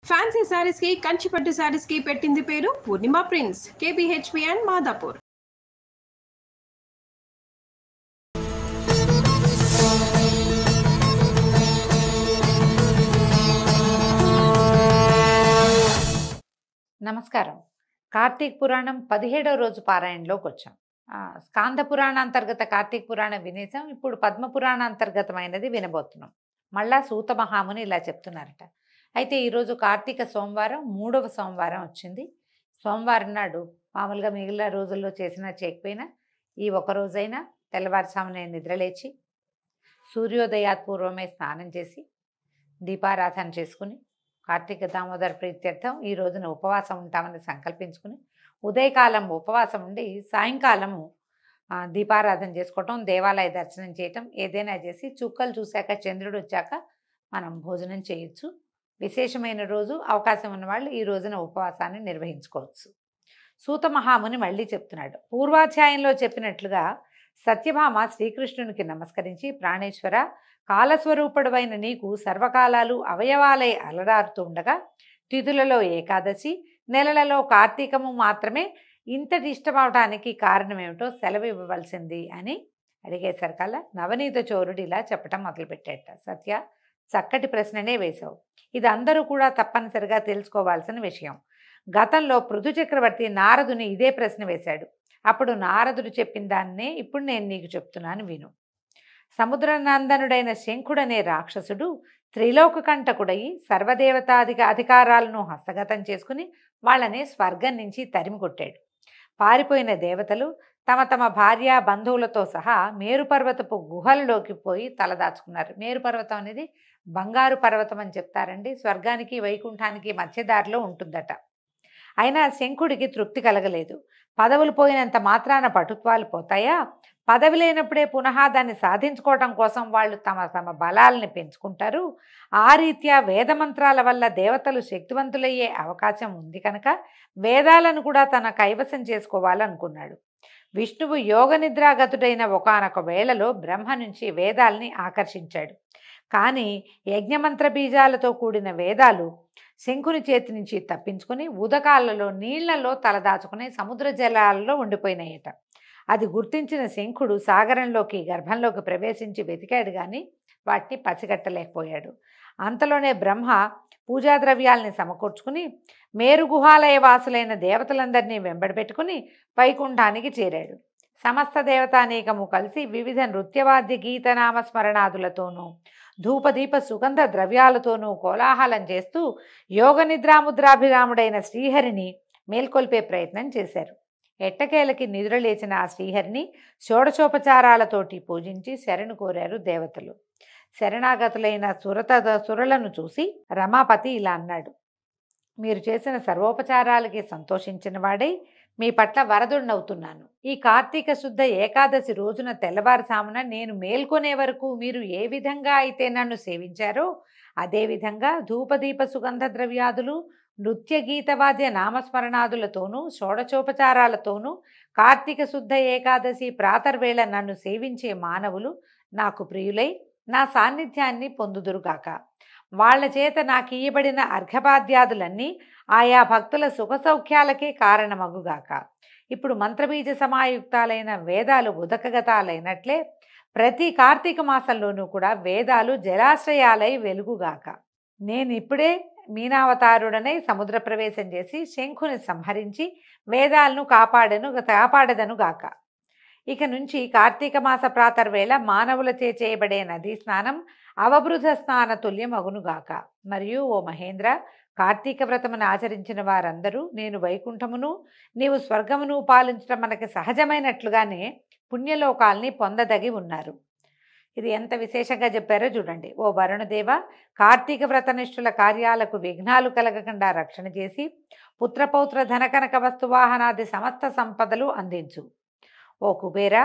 Fancy saris కి కంచిపట్టు శారీస్ కి పెట్టింది పేరు పూర్ణిమ ప్రింట్స్, కేబిహెచ్పి అండ్ మాదాపూర్. నమస్కారం. కార్తీక పురాణం 17వ రోజు పారాయణలోకి వచ్చాం. స్కాంద పురాణాంతర్గత కార్తీక పురాణం వినేసాం. ఇప్పుడు పద్మ పురాణాంతర్గతమైనది వినబోతున్నాం. మళ్ళా సూత మహాముని ఇలా చెప్తున్నారట. అయితే ఈరోజు కార్తీక సోమవారం, 3వ సోమవారం వచ్చింది. సోమవారం నాడు మామూలుగా మిగిలిన రోజుల్లో చేసినా చేయకపోయినా ఈ ఒక రోజైనా తెల్లవారుజామునే నిద్రలేచి సూర్యోదయాత్ పూర్వమే స్నానం చేసి దీపారాధన చేసుకుని కార్తీక దామోదర ప్రీత్యర్థం ఈ రోజున ఉపవాసం ఉంటామని సంకల్పించుకుని ఉదయకాలం ఉపవాసం ఉండి సాయంకాలము దీపారాధన చేసుకోవటం, దేవాలయ దర్శనం చేయటం ఏదైనా చేసి చుక్కలు చూశాక చంద్రుడు వచ్చాక మనం భోజనం చేయొచ్చు. విశేషమైన రోజు, అవకాశం ఉన్నవాళ్ళు ఈ రోజున ఉపవాసాన్ని నిర్వహించుకోవచ్చు. సూత మహాముని మళ్ళీ చెప్తున్నాడు. పూర్వాధ్యాయంలో చెప్పినట్లుగా సత్యభామ శ్రీకృష్ణునికి నమస్కరించి, ప్రాణేశ్వర, కాలస్వరూపుడవైన నీకు సర్వకాలాలు అవయవాలై అలరారుతూ ఉండగా తిథులలో ఏకాదశి, నెలలలో కార్తీకము మాత్రమే ఇంతటి ఇష్టమవటానికి కారణమేమిటో సెలవు ఇవ్వవలసింది అని అడిగేసరికల్లా నవనీత చోరుడు ఇలా చెప్పటం మొదలుపెట్టాట. సత్య, చక్కటి ప్రశ్ననే వేశావు. ఇది అందరూ కూడా తప్పనిసరిగా తెలుసుకోవాల్సిన విషయం. గతంలో పృథు చక్రవర్తి నారదుని ఇదే ప్రశ్న వేశాడు. అప్పుడు నారదుడు చెప్పిన దాన్నే ఇప్పుడు నేను నీకు చెప్తున్నాను, విను. సముద్రనందనుడైన శంఖుడనే రాక్షసుడు త్రిలోక కంటకుడై సర్వదేవతాధిక అధికారాలను హస్తగతం చేసుకుని వాళ్ళని స్వర్గం నుంచి తరిమి కొట్టాడు. పారిపోయిన దేవతలు తమ తమ భార్య బంధువులతో సహా మేరుపర్వతపు గుహలలోకి పోయి తలదాచుకున్నారు. మేరుపర్వతం అనేది బంగారు పర్వతం అని చెప్తారండి. స్వర్గానికి వైకుంఠానికి మధ్యదారిలో ఉంటుందట. అయినా శంఖుడికి తృప్తి కలగలేదు. పదవులు పోయినంత మాత్రాన పటుత్వాలు పోతాయా? పదవి లేనప్పుడే పునః దాన్ని సాధించుకోవటం కోసం వాళ్ళు తమ తమ బలాలని పెంచుకుంటారు. ఆ రీత్యా వేదమంత్రాల వల్ల దేవతలు శక్తివంతులయ్యే అవకాశం ఉంది కనుక వేదాలను కూడా తన కైవసం చేసుకోవాలనుకున్నాడు. విష్ణువు యోగ నిద్రాగతుడైన ఒకానొక వేళలో బ్రహ్మ నుంచి వేదాల్ని ఆకర్షించాడు. కానీ యజ్ఞమంత్ర బీజాలతో కూడిన వేదాలు శంఖుని చేతి నుంచి తప్పించుకుని ఉదకాలలో నీళ్లలో తలదాచుకుని సముద్ర జలాలలో ఉండిపోయినాయట. అది గుర్తించిన శంఖుడు సాగరంలోకి గర్భంలోకి ప్రవేశించి వెతికాడు, కానీ వాటిని పసిగట్టలేకపోయాడు. అంతలోనే బ్రహ్మ పూజాద్రవ్యాల్ని సమకూర్చుకుని మేరుగుహాలయ వాసులైన దేవతలందరినీ వెంబడిపెట్టుకుని వైకుంఠానికి చేరాడు. సమస్త దేవతానేకము కలిసి వివిధ నృత్యవాద్య గీతనామస్మరణాదులతోనూ ధూపదీప సుగంధ ద్రవ్యాలతోనూ కోలాహలం చేస్తూ యోగ నిద్రాముద్రాభిరాముడైన శ్రీహరిని మేల్కొల్పే ప్రయత్నం చేశారు. ఎట్టకేలకి నిద్రలేచిన ఆ శ్రీహరిని షోడశోపచారాలతోటి పూజించి శరణు కోరారు దేవతలు. శరణాగతులైన సురలను చూసి రమాపతి ఇలా అన్నాడు. మీరు చేసిన సర్వోపచారాలకి సంతోషించిన వాడై మీ పట్ల వరదుణ్ణవుతున్నాను. ఈ కార్తీక శుద్ధ ఏకాదశి రోజున తెల్లవారుజామున నేను మేల్కొనే వరకు మీరు ఏ విధంగా అయితే నన్ను సేవించారో అదేవిధంగా ధూపదీప సుగంధ ద్రవ్యాదులు నృత్య గీతవాద్య నామస్మరణాదులతోనూ షోడశోపచారాలతోనూ కార్తీక శుద్ధ ఏకాదశి ప్రాతర్వేళ నన్ను సేవించే మానవులు నాకు ప్రియులై నా సాన్నిధ్యాన్ని పొందుదురుగాక. వాళ్ల చేత నాకు ఇయ్యబడిన అర్ఘపాద్యాదులన్నీ ఆయా భక్తుల సుఖసౌఖ్యాలకే కారణమగుగాక. ఇప్పుడు మంత్రబీజ సమాయుక్తాలైన వేదాలు ఉదకగతాలైనట్లే ప్రతి కార్తీక మాసంలోనూ కూడా వేదాలు జలాశ్రయాలై వెలుగుగాక. నేనిప్పుడే మీనావతారుడనై సముద్ర ప్రవేశం చేసి శంఖుని సంహరించి వేదాలను కాపాడదనుగాక. ఇక నుంచి కార్తీక మాస ప్రాతర్వేళ మానవులచే చేయబడే నదీ స్నానం అవబృధ స్నాన తుల్యమగునుగాక. మరియు ఓ మహేంద్ర, కార్తీక వ్రతమును ఆచరించిన వారందరూ నేను వైకుంఠమును నీవు స్వర్గమును పాలించడం మనకి సహజమైనట్లుగానే పుణ్యలోకాల్ని పొందదగి ఉన్నారు. ఇది ఎంత విశేషంగా చెప్పారో చూడండి. ఓ వరుణదేవ, కార్తీక వ్రతనిష్ఠుల కార్యాలకు విఘ్నాలు కలగకుండా రక్షణ చేసి పుత్రపౌత్ర ధనకనక వస్తువాహనాది సమస్త సంపదలు అందించు. ఓ కుబేరా,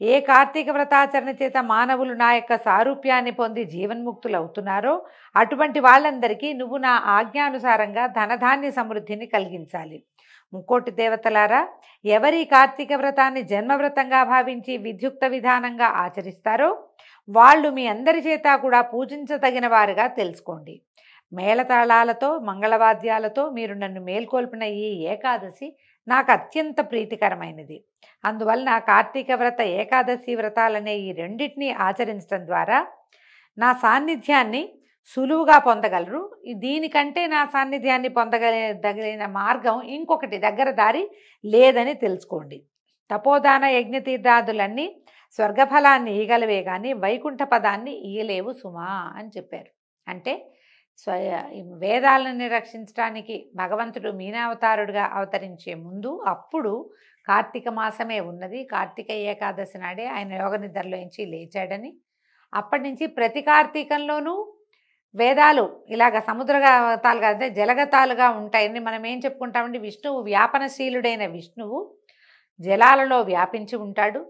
ఏ కార్తీక వ్రతాచరణ చేత మానవులు నా యొక్క సారూప్యాన్ని పొంది జీవన్ముక్తులవుతున్నారో అటువంటి వాళ్ళందరికీ నువ్వు నా ఆజ్ఞానుసారంగా ధనధాన్య సమృద్ధిని కలిగించాలి. ముక్కోటి దేవతలారా, ఎవరి కార్తీక వ్రతాన్ని జన్మవ్రతంగా భావించి విద్యుక్త విధానంగా ఆచరిస్తారో వాళ్ళు మీ అందరి చేత కూడా పూజించదగిన వారుగా తెలుసుకోండి. మేళతాళాలతో మంగళవాద్యాలతో మీరు నన్ను మేల్కొల్పిన ఈ ఏకాదశి నాకు అత్యంత ప్రీతికరమైనది. అందువలన కార్తీక వ్రత ఏకాదశి వ్రతాలనే ఈ రెండింటినీ ఆచరించడం ద్వారా నా సాన్నిధ్యాన్ని సులువుగా పొందగలరు. దీనికంటే నా సాన్నిధ్యాన్ని పొందగలిగిన మార్గం ఇంకొకటి దగ్గర దారి లేదని తెలుసుకోండి. తపోదాన యజ్ఞతీర్థాదులన్నీ స్వర్గఫలాన్ని ఇయ్యగలవే కానీ వైకుంఠ పదాన్ని ఇయ్యలేవు సుమా అని చెప్పారు. అంటే వేదాలను రక్షించడానికి భగవంతుడు మీనావతారుడుగా అవతరించే ముందు అప్పుడు కార్తీక మాసమే ఉన్నది. కార్తీక ఏకాదశి నాడే ఆయన యోగ నిద్రలోంచి లేచాడని, అప్పటి నుంచి ప్రతి కార్తీకంలోనూ వేదాలు ఇలాగ సముద్రగతాలుగా అంటే జలగతాలుగా ఉంటాయని మనం ఏం చెప్పుకుంటామంటే, విష్ణువు వ్యాపనశీలుడైన విష్ణువు జలాలలో వ్యాపించి ఉంటాడు.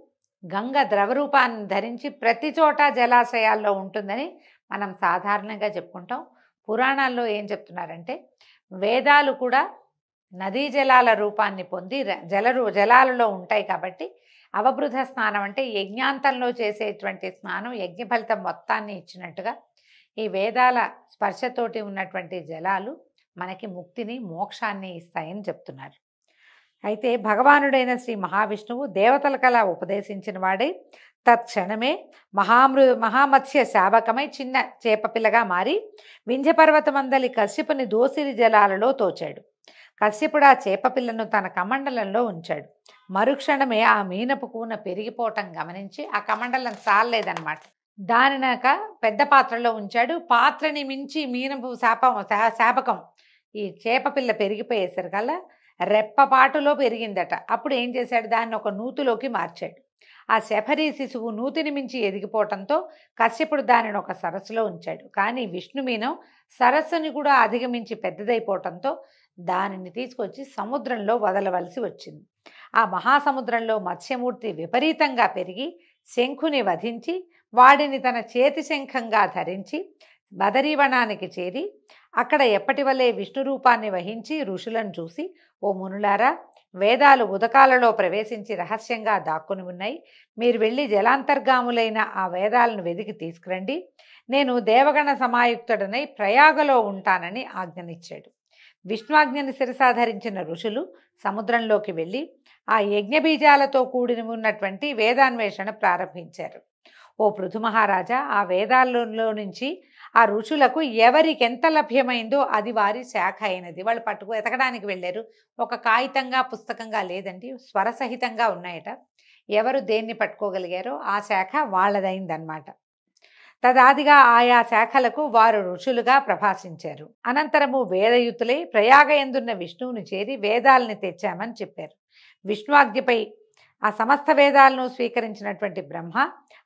గంగ ద్రవరూపాన్ని ధరించి ప్రతి చోట జలాశయాల్లో ఉంటుందని మనం సాధారణంగా చెప్పుకుంటాం. పురాణాల్లో ఏం చెప్తున్నారంటే, వేదాలు కూడా నదీ జలాల రూపాన్ని పొంది జలాలలో ఉంటాయి కాబట్టి అవబృధ స్నానం అంటే యజ్ఞాంతంలో చేసేటువంటి స్నానం యజ్ఞ ఫలితం మొత్తాన్ని ఇచ్చినట్టుగా ఈ వేదాల స్పర్శతోటి ఉన్నటువంటి జలాలు మనకి ముక్తిని మోక్షాన్ని ఇస్తాయని చెప్తున్నారు. అయితే భగవానుడైన శ్రీ మహావిష్ణువు దేవతలకలా ఉపదేశించిన వాడే తత్క్షణమే మహామత్స్య శాబకమై చిన్న చేపపిల్లగా మారి వింధ్యపర్వతమందలి కశ్యపుని దోసిలి జలాలలో తోచాడు. కశ్యపుడు ఆ చేపపిల్లను తన కమండలంలో ఉంచాడు. మరుక్షణమే ఆ మీనపు కూన పెరిగిపోవటం గమనించి ఆ కమండలం చాలలేదన్నమాట. దానినాక పెద్ద పాత్రలో ఉంచాడు. పాత్రని మించి మీనపు శాపకం ఈ చేపపిల్ల పెరిగిపోయేసరికల్లా రెప్పపాటులో పెరిగిందట. అప్పుడు ఏం చేశాడు, దాన్ని ఒక నూతిలోకి మార్చాడు. ఆ శబరి శిశువు నూతిని మించి ఎదిగిపోవటంతో కశ్యపుడు దానిని ఒక సరస్సులో ఉంచాడు. కానీ విష్ణుమీనం సరస్సుని కూడా అధిగమించి పెద్దదైపోవటంతో దానిని తీసుకొచ్చి సముద్రంలో వదలవలసి వచ్చింది. ఆ మహాసముద్రంలో మత్స్యమూర్తి విపరీతంగా పెరిగి శంఖుని వధించి వాడిని తన చేతి శంఖంగా ధరించి బదరీవనానికి చేరి అక్కడ ఎప్పటి వలె విష్ణు రూపాన్ని వహించి ఋషులను చూసి, ఓ మునులారా, వేదాలు ఉదకాలలో ప్రవేశించి రహస్యంగా దాక్కుని ఉన్నాయి. మీరు వెళ్ళి జలాంతర్గాములైన ఆ వేదాలను వెదికి తీసుకురండి. నేను దేవగణ సమాయుక్తుడనై ప్రయాగలో ఉంటానని ఆజ్ఞనిచ్చాడు. విష్ణుఆజ్ఞని శిరసాధరించిన ఋషులు సముద్రంలోకి వెళ్ళి ఆ యజ్ఞబీజాలతో కూడి ఉన్నటువంటి వేదాన్వేషణ ప్రారంభించారు. ఓ పృథు మహారాజా, ఆ వేదాలలో నుంచి ఆ ఋషులకు ఎవరికెంత లభ్యమైందో అది వారి శాఖ అయినది. వాళ్ళు ఎతకడానికి వెళ్ళారు. ఒక కాగితంగా పుస్తకంగా లేదండి, స్వరసహితంగా ఉన్నాయట. ఎవరు దేన్ని పట్టుకోగలిగారో ఆ శాఖ వాళ్ళదైందనమాట. తదాదిగా ఆయా శాఖలకు వారు ఋషులుగా ప్రభాసించారు. అనంతరము వేదయుతులై ప్రయాగయందున్న విష్ణువుని చేరి వేదాలని తెచ్చామని చెప్పారు. విష్ణువాజ్ఞపై ఆ సమస్త వేదాలను స్వీకరించినటువంటి బ్రహ్మ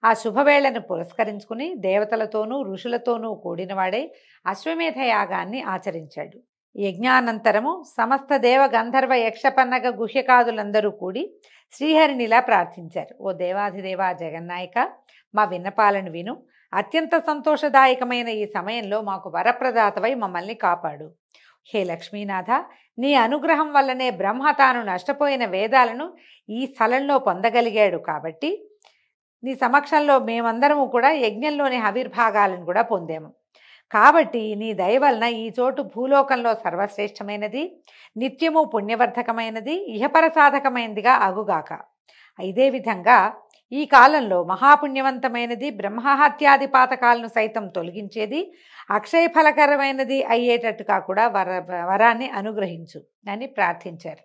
ఆ శుభవేళను పురస్కరించుకుని దేవతలతోనూ ఋషులతోనూ కూడినవాడై అశ్వమేధ యాగాన్ని ఆచరించాడు. యజ్ఞానంతరము సమస్త దేవ గంధర్వ యక్షపన్నగ గుహ్యకాదులందరూ కూడి శ్రీహరినిలా ప్రార్థించారు. ఓ దేవాధిదేవ జగన్నాయక, మా విన్నపాలను విను. అత్యంత సంతోషదాయకమైన ఈ సమయంలో మాకు వరప్రదాతవై మమ్మల్ని కాపాడు. హే లక్ష్మీనాథ, నీ అనుగ్రహం వల్లనే బ్రహ్మ తాను నష్టపోయిన వేదాలను ఈ స్థలంలో పొందగలిగాడు. కాబట్టి నీ సమక్షంలో మేమందరము కూడా యజ్ఞంలోని ఆవిర్భాగాలను కూడా పొందాము. కాబట్టి నీ దయ వలన ఈ చోటు భూలోకంలో సర్వశ్రేష్టమైనది, నిత్యము పుణ్యవర్ధకమైనది, ఇహపర సాధకమైనదిగా అగుగాక. ఇదే విధంగా ఈ కాలంలో మహాపుణ్యవంతమైనది, బ్రహ్మహత్యాది పాతకాలను సైతం తొలగించేది, అక్షయఫలకరమైనది అయ్యేటట్టుగా కూడా వరాన్ని అనుగ్రహించు అని ప్రార్థించారు.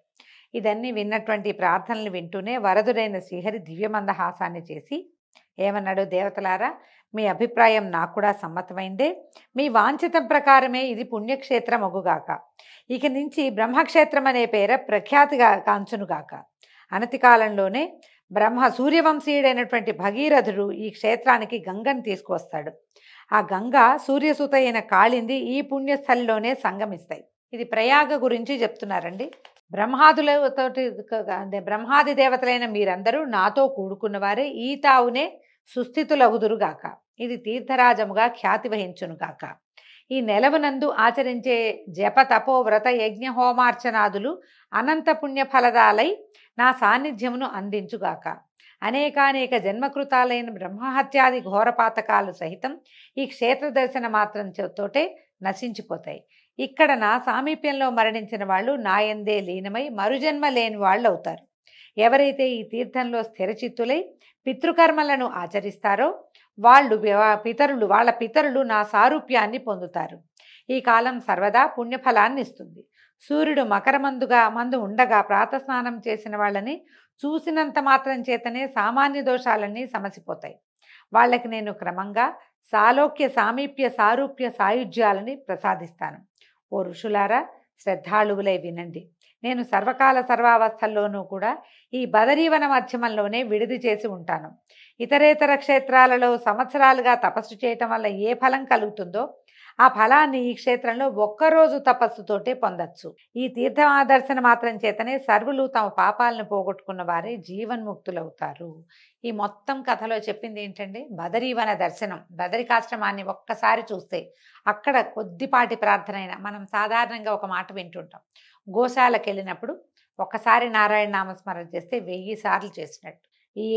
ఇదన్నీ విన్నటువంటి ప్రార్థనలు వింటూనే వరదుడైన శ్రీహరి దివ్యమందహాసాన్ని చేసి ఏమన్నాడు, దేవతలారా, మీ అభిప్రాయం నాకు కూడా సమ్మతమైందే. మీ వాంఛితం ప్రకారమే ఇది పుణ్యక్షేత్రం అగుగాక. ఇక నుంచి బ్రహ్మక్షేత్రం అనే పేర ప్రఖ్యాతిగా కాంచునుగాక. అనతి కాలంలోనే సూర్యవంశీయుడైనటువంటి భగీరథుడు ఈ క్షేత్రానికి గంగను తీసుకువస్తాడు. ఆ గంగ సూర్యసుత అయిన కాళింది ఈ పుణ్యస్థలిలోనే సంగమిస్తాయి. ఇది ప్రయాగ గురించి చెప్తున్నారండి. బ్రహ్మాది దేవతలైన మీరందరూ నాతో కూడుకున్నవారే ఈ తావునే సుస్థితులగుదురుగాక. ఇది తీర్థరాజముగా ఖ్యాతి వహించునుగాక. ఈ నెలవునందు ఆచరించే జప తపో వ్రత యజ్ఞ హోమార్చనాదులు అనంత పుణ్యఫలదాలై నా సాన్నిధ్యమును అందించుగాక. అనేకానేక జన్మకృతాలైన బ్రహ్మహత్యాది ఘోరపాతకాలు సహితం ఈ క్షేత్ర దర్శన మాత్రం తోటే నశించిపోతాయి. ఇక్కడ నా సామీప్యంలో మరణించిన వాళ్ళు నాయందే లీనమై మరుజన్మ లేని వాళ్ళు అవుతారు. ఎవరైతే ఈ తీర్థంలో స్థిరచిత్తులై పితృకర్మలను ఆచరిస్తారో వాళ్ళ పితరులు నా సారూప్యాన్ని పొందుతారు. ఈ కాలం సర్వదా పుణ్యఫలాన్ని ఇస్తుంది. సూర్యుడు మందు ఉండగా ప్రాతస్నానం చేసిన వాళ్ళని చూసినంత మాత్రం చేతనే సామాన్య దోషాలన్నీ సమసిపోతాయి. వాళ్ళకి నేను క్రమంగా సాలోక్య సామీప్య సారూప్య సాయుధ్యాలని ప్రసాదిస్తాను. ఓ ఋషులారా, శ్రద్ధాళువులై వినండి. నేను సర్వకాల సర్వావస్థల్లోనూ కూడా ఈ బదరీవన మధ్యమంలోనే విడిది చేసి ఉంటాను. ఇతరేతర క్షేత్రాలలో సంవత్సరాలుగా తపస్సు చేయటం వల్ల ఏ ఫలం కలుగుతుందో ఆ ఫలాన్ని ఈ క్షేత్రంలో ఒక్కరోజు తపస్సుతోటే పొందొచ్చు. ఈ తీర్థదర్శన మాత్రం చేతనే సర్వులు తమ పాపాలను పోగొట్టుకున్న వారే జీవన్ముక్తులవుతారు. ఈ మొత్తం కథలో చెప్పింది ఏంటంటే, బదరీవన దర్శనం. బదరికాశ్రమాన్ని ఒక్కసారి చూస్తే అక్కడ కొద్దిపాటి ప్రార్థన అయినా, మనం సాధారణంగా ఒక మాట వింటుంటాం, గోశాలకు వెళ్ళినప్పుడు ఒక్కసారి నారాయణ నామస్మరణ చేస్తే 1000 సార్లు చేసినట్టు.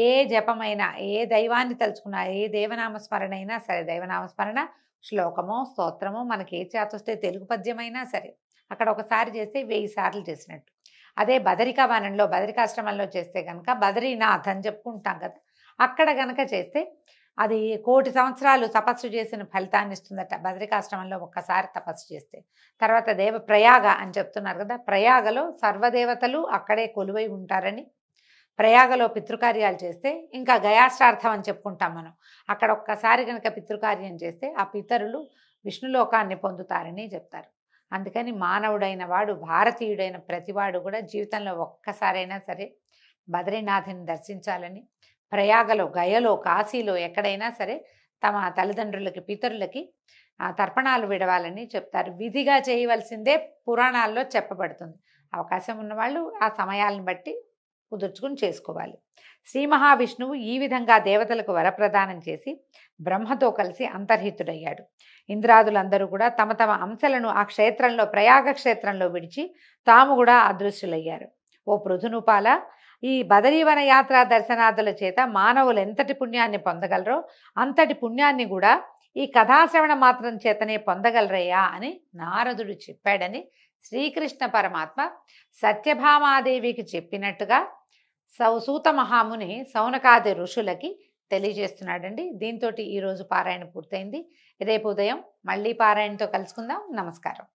ఏ జపమైనా, ఏ దైవాన్ని తలుచుకున్నా, ఏ దేవనామస్మరణ అయినా సరే, దైవనామస్మరణ శ్లోకమో స్తోత్రమో మనకి ఏ చేతొస్తే తెలుగు పద్యమైనా సరే, అక్కడ ఒకసారి చేస్తే 1000 సార్లు చేసినట్టు. అదే బదరికావనంలో బదరికాశ్రమంలో చేస్తే కనుక బదరీనాథ్ అని చెప్పుకుంటాం కదా, అక్కడ కనుక చేస్తే అది 1,000,000 సంవత్సరాలు తపస్సు చేసిన ఫలితాన్ని ఇస్తుందట. బదరికాశ్రమంలో ఒక్కసారి తపస్సు చేస్తే. తర్వాత ప్రయాగ అని చెప్తున్నారు కదా, ప్రయాగలో సర్వదేవతలు అక్కడే కొలువై ఉంటారని, ప్రయాగలో పితృకార్యాలు చేస్తే, ఇంకా గయాశ్రార్థం అని చెప్పుకుంటాం మనం, అక్కడ ఒక్కసారి కనుక పితృకార్యం చేస్తే ఆ పితరులు విష్ణులోకాన్ని పొందుతారని చెప్తారు. అందుకని మానవుడైన వాడు, భారతీయుడైన ప్రతివాడు కూడా జీవితంలో ఒక్కసారైనా సరే బద్రీనాథుని దర్శించాలని, ప్రయాగలో, గయలో, కాశీలో ఎక్కడైనా సరే తమ తల్లిదండ్రులకి, పితరులకి తర్పణాలు విడవాలని చెప్తారు. విధిగా చేయవలసిందే పురాణాల్లో చెప్పబడుతుంది. అవకాశం ఉన్నవాళ్ళు ఆ సమయాలను బట్టి కుదుర్చుకుని చేసుకోవాలి. శ్రీ మహావిష్ణువు ఈ విధంగా దేవతలకు వరప్రదానం చేసి బ్రహ్మతో కలిసి అంతర్హితుడయ్యాడు. ఇంద్రాదులందరూ కూడా తమ తమ అంశలను ఆ క్షేత్రంలో, ప్రయాగ క్షేత్రంలో విడిచి తాము కూడా అదృశ్యులయ్యారు. ఓ పృథునుపాల, ఈ బదరీవన యాత్రా దర్శనాదుల చేత మానవులు ఎంతటి పుణ్యాన్ని పొందగలరో అంతటి పుణ్యాన్ని కూడా ఈ కథాశ్రవణ మాత్రం చేతనే పొందగలరయ్యా అని నారదుడు చెప్పాడని శ్రీకృష్ణ పరమాత్మ సత్యభామాదేవికి చెప్పినట్టుగా సూత మహాముని సౌనకాది ఋషులకి తెలియజేస్తున్నాడండి. దీంతో ఈరోజు పారాయణ పూర్తయింది. రేపు ఉదయం మళ్ళీ పారాయణతో కలుసుకుందాం. నమస్కారం.